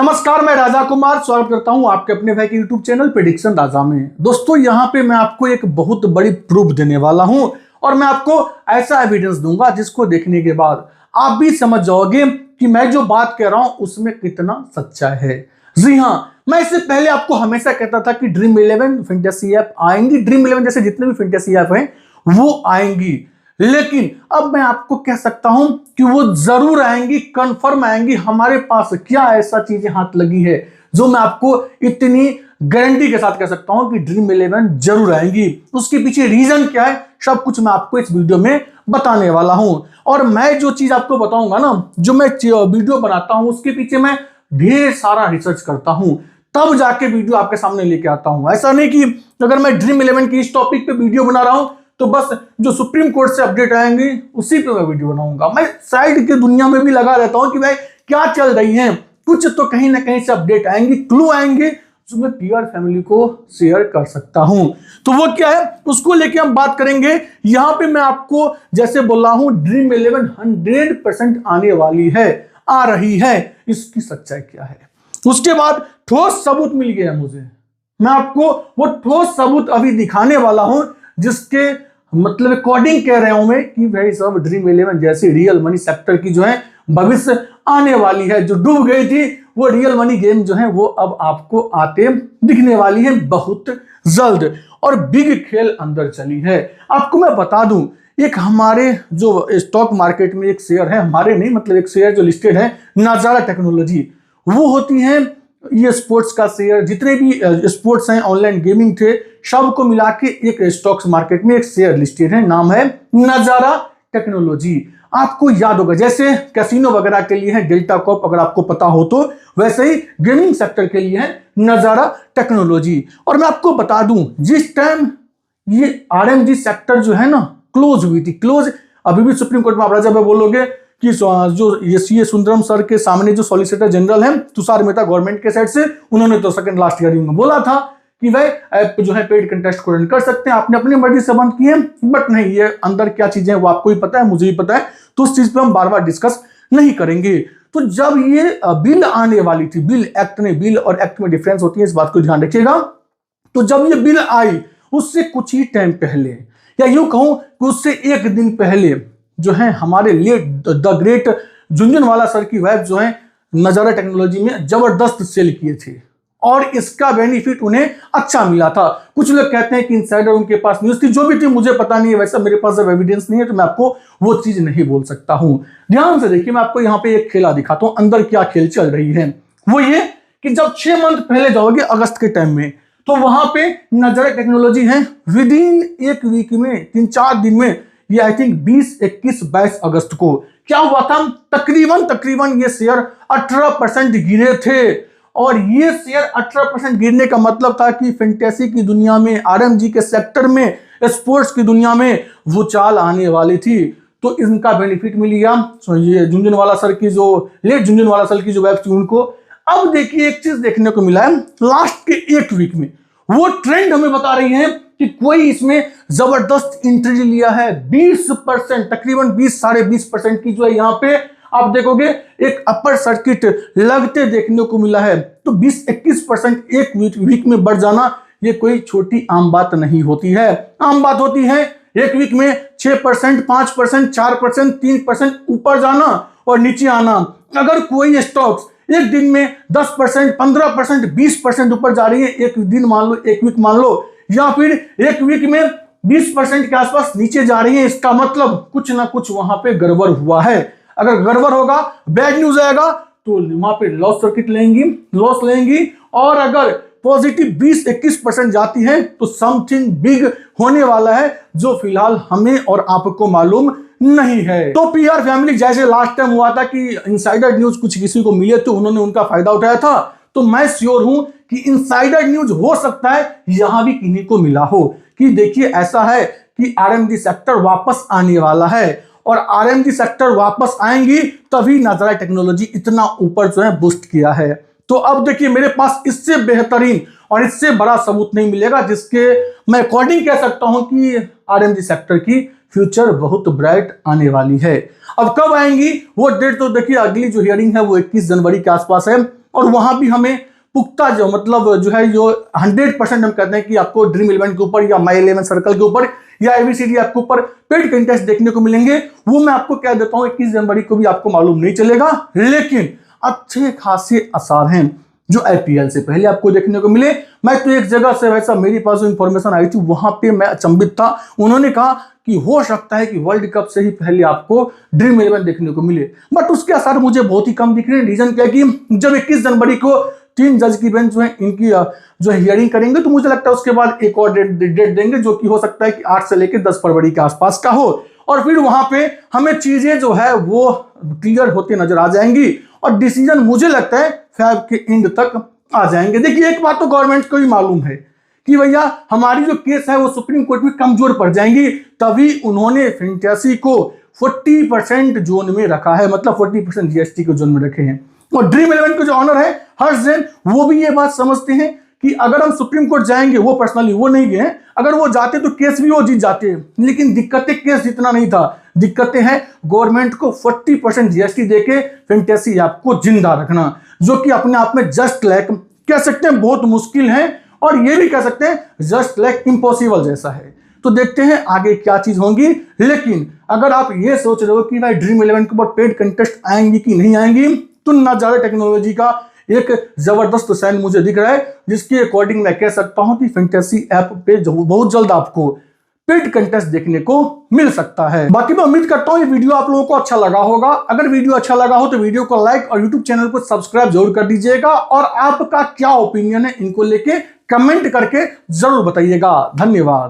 नमस्कार, मैं राजा कुमार स्वागत करता हूं आपके अपने भाई के यूट्यूब चैनल प्रेडिक्शन राजा में। दोस्तों, यहां पे मैं आपको एक बहुत बड़ी प्रूफ देने वाला हूं और मैं आपको ऐसा एविडेंस दूंगा जिसको देखने के बाद आप भी समझ जाओगे कि मैं जो बात कह रहा हूं उसमें कितना सच्चा है। जी हां, मैं इससे पहले आपको हमेशा कहता था कि ड्रीम 11 फैंटेसी ऐप आएंगी, ड्रीम 11 जैसे जितने भी फैंटेसी ऐप हैं वो आएंगी, लेकिन अब मैं आपको कह सकता हूं कि वो जरूर आएंगी, कंफर्म आएंगी। हमारे पास क्या ऐसा चीजें हाथ लगी है जो मैं आपको इतनी गारंटी के साथ कह सकता हूं कि ड्रीम 11 जरूर आएंगी। उसके पीछे रीजन क्या है, सब कुछ मैं आपको इस वीडियो में बताने वाला हूं। और मैं जो चीज आपको बताऊंगा ना, जो मैं वीडियो बनाता हूं उसके पीछे मैं ढेर सारा रिसर्च करता हूं, तब जाके वीडियो आपके सामने लेके आता हूं। ऐसा नहीं कि अगर मैं ड्रीम 11 की इस टॉपिक पे वीडियो बना रहा हूं तो बस जो सुप्रीम कोर्ट से अपडेट आएंगे उसी पे मैं वीडियो बनाऊंगा। मैं साइड की दुनिया में भी लगा रहता हूं कि भाई क्या चल रही है, कुछ तो कहीं ना कहीं से अपडेट आएंगे, क्लू आएंगे जो मैं पीआर फैमिली को शेयर कर सकता हूं। तो वो क्या है उसको लेके हम बात करेंगे। यहां पे मैं आपको जैसे बोल रहा हूं ड्रीम 11 100% आने वाली है, आ रही है। इसकी सच्चाई क्या है, उसके बाद ठोस सबूत मिल गया मुझे। मैं आपको वो ठोस सबूत अभी दिखाने वाला हूं जिसके मतलब अकॉर्डिंग कह रहा हूं मैं कि भाई सब ड्रीम 11 जैसी रियल मनी सेक्टर की जो है भविष्य आने वाली है। जो डूब गई थी वो रियल मनी गेम जो है वो अब आपको आते दिखने वाली है बहुत जल्द, और बिग खेल अंदर चली है। आपको मैं बता दूं, एक हमारे जो स्टॉक मार्केट में एक शेयर है, हमारे नहीं मतलब एक शेयर जो लिस्टेड है नजारा टेक्नोलॉजी, वो होती है ये स्पोर्ट्स का शेयर। जितने भी स्पोर्ट्स हैं, ऑनलाइन गेमिंग थे, सबको मिला के एक स्टॉक्स मार्केट में एक शेयर लिस्टेड है, नाम है नजारा टेक्नोलॉजी। आपको याद होगा जैसे कैसीनो वगैरह के लिए है डेल्टा कॉर्प, अगर आपको पता हो तो, वैसे ही गेमिंग सेक्टर के लिए है नजारा टेक्नोलॉजी। और मैं आपको बता दूं, जिस टाइम ये आरएमजी सेक्टर जो है ना क्लोज हुई थी, क्लोज अभी भी सुप्रीम कोर्ट में आप राजा बोलोगे कि जो ये सीए सुंदरम सर के सामने जो सॉलिसिटर जनरल हैं तुषार मेहता गवर्नमेंट के साइड से, उन्होंने तो सेकंड लास्ट हियरिंग में बोला था कि भाई ऐप जो है पेड कंटेस्ट को रन कर सकते हैं, आपने अपनी मर्जी से बंद किए, बट नहीं, ये अंदर क्या चीजें हैं वो आपको ही पता है, मुझे ही पता है, तो उस चीज पे हम बार बार डिस्कस नहीं करेंगे। तो जब ये बिल आने वाली थी, बिल एक्ट नहीं, बिल और एक्ट में डिफरेंस होती है, इस बात को ध्यान रखिएगा। तो जब ये बिल आई उससे कुछ ही टाइम पहले, या यूं कहूं कि उससे एक दिन पहले जो है हमारे let the great Jhunjhunwala sir की वाइफ जो है नजारा टेक्नोलॉजी में जबरदस्त सेल किए थे और इसका बेनिफिट उन्हें अच्छा मिला था। कुछ लोग कहते हैं कि इनसाइडर उनके पास न्यूज थी, जो भी थी मुझे पता नहीं है, वैसा मेरे पास अब एविडेंस नहीं है तो मैं आपको वो चीज नहीं बोल सकता हूं। ध्यान से देखिए, मैं आपको यहां पे एक खेला दिखाता हूं, अंदर क्या खेल चल रही है। वो ये कि जब 6 मंथ पहले जाओगे अगस्त के टाइम में, तो वहां पे नजारा टेक्नोलॉजी है विद इन एक वीक में, 3-4 दिन में, ये आई थिंक 20, 21, 22 अगस्त को क्या हुआ था, तकरीबन ये शेयर 18% गिरे थे। और ये शेयर 18% गिरने का मतलब था कि फैंटेसी की दुनिया में, आरएमजी के सेक्टर में, स्पोर्ट्स की दुनिया में वो चाल आने वाली थी। तो इनका बेनिफिट मिल गया ये झुनझुनवाला सर की, जो लेट झुनझुनवाला सर की जो वेब थी उनको। अब देखिए एक चीज देखने को मिला है लास्ट के एक वीक में, वो ट्रेंड हमें बता रही है कि कोई इसमें जबरदस्त एंट्री लिया है। 20%, तकरीबन 20-20.5% की जो है यहाँ पे आप देखोगे एक अपर सर्किट लगते देखने को मिला है। तो 20-21% एक वीक में बढ़ जाना ये कोई छोटी आम बात नहीं होती है। आम बात होती है एक वीक में 6%, 5%, 4%, 3% ऊपर जाना और नीचे आना। अगर कोई स्टॉक्स एक दिन में 10%, 15%, 20% ऊपर जा रही है, एक दिन मान लो, एक वीक मान लो, या फिर एक वीक में 20% के आसपास नीचे जा रही है, इसका मतलब कुछ ना कुछ वहां पे गड़बड़ हुआ है। अगर गड़बड़ होगा, बैड न्यूज आएगा, तो वहां पे लॉस सर्किट लॉस लेंगी। और अगर पॉजिटिव 20-21% जाती है तो समथिंग बिग होने वाला है, जो फिलहाल हमें और आपको मालूम नहीं है। तो पीआर फैमिली जैसे लास्ट टाइम हुआ था कि इनसाइडर न्यूज कुछ किसी को मिले तो उन्होंने उनका फायदा उठाया था, तो मैं श्योर हूं कि इनसाइडर न्यूज हो सकता है यहां भी किन्हीं को मिला हो कि देखिए ऐसा है कि आरएमजी सेक्टर वापस आने वाला है, और आरएमजी सेक्टर वापस आएंगी तभी नजारा टेक्नोलॉजी इतना ऊपर जो है बूस्ट किया है। तो अब देखिए मेरे पास इससे बेहतरीन और इससे बड़ा सबूत नहीं मिलेगा जिसके मैं अकॉर्डिंग कह सकता हूं कि आरएमजी सेक्टर की फ्यूचर बहुत ब्राइट आने वाली है। अब कब आएंगी वो डेट तो देखिए, अगली जो हियरिंग है वो 21 जनवरी के आसपास है। और वहां भी हमें पुख्ता जो मतलब जो है जो 100% हम कहते हैं कि आपको ड्रीम 11 के ऊपर या माई 11 सर्कल के ऊपर या एबीसीडी आपके ऊपर पेड कंटेस्ट देखने को मिलेंगे। वो मैं आपको कह देता हूं 21 जनवरी को भी आपको मालूम नहीं चलेगा, लेकिन अच्छे खासे आसार हैं जो आईपीएल से पहले आपको देखने को मिले। मैं तो एक जगह से वैसा मेरे पास जो इंफॉर्मेशन आई थी वहां पे मैं अचंभित था। उन्होंने कहा कि हो सकता है कि वर्ल्ड कप से ही पहले आपको ड्रीम 11 देखने को मिले, बट उसके असर मुझे बहुत ही कम दिख रहे हैं। रीजन क्या है कि जब 21 जनवरी को 3 जज की बेंच जो है इनकी जो हियरिंग करेंगे तो मुझे लगता है उसके बाद एक और डेट देंगे जो कि हो सकता है कि 8 से लेकर 10 फरवरी के आसपास का हो, और फिर वहां पे हमें चीजें जो है वो क्लियर होती नजर आ जाएंगी और डिसीजन मुझे लगता है फेब के एंड तक आ जाएंगे। देखिए एक बात तो गवर्नमेंट को भी मालूम है कि भैया हमारी जो केस है वो सुप्रीम कोर्ट में कमजोर पड़ जाएंगी, तभी उन्होंने फैंटेसी को 40% जोन में रखा है, मतलब 40% जीएसटी के जोन में रखे हैं। और ड्रीम 11 के जो ऑनर है हर्ष जैन वो भी ये बात समझते हैं कि अगर हम सुप्रीम कोर्ट जाएंगे, वो पर्सनली वो नहीं गए, अगर वो जाते तो केस भी वो जीत जाते, लेकिन दिक्कतें केस जितना नहीं था, दिक्कतें हैं गवर्नमेंट को 40% जीएसटी देके फैंटेसी ऐप को जिंदा रखना, जो कि अपने आप में जस्ट लाइक कह सकते हैं बहुत मुश्किल है, और ये भी कह सकते हैं जस्ट लाइक इम्पॉसिबल जैसा है। तो देखते हैं आगे क्या चीज होगी। लेकिन अगर आप ये सोच रहे हो कि भाई ड्रीम 11 के ऊपर पेड कंटेस्ट आएंगी कि नहीं आएंगी, तो नजारे टेक्नोलॉजी का एक जबरदस्त साइन मुझे दिख रहा है, जिसके अकॉर्डिंग मैं कह सकता हूं कि फैंटेसी ऐप पे बहुत जल्द आपको पेड कंटेस्ट देखने को मिल सकता है। बाकी मैं उम्मीद करता हूं ये वीडियो आप लोगों को अच्छा लगा होगा। अगर वीडियो अच्छा लगा हो तो वीडियो को लाइक और यूट्यूब चैनल को सब्सक्राइब जरूर कर दीजिएगा, और आपका क्या ओपिनियन है इनको लेके कमेंट करके जरूर बताइएगा। धन्यवाद।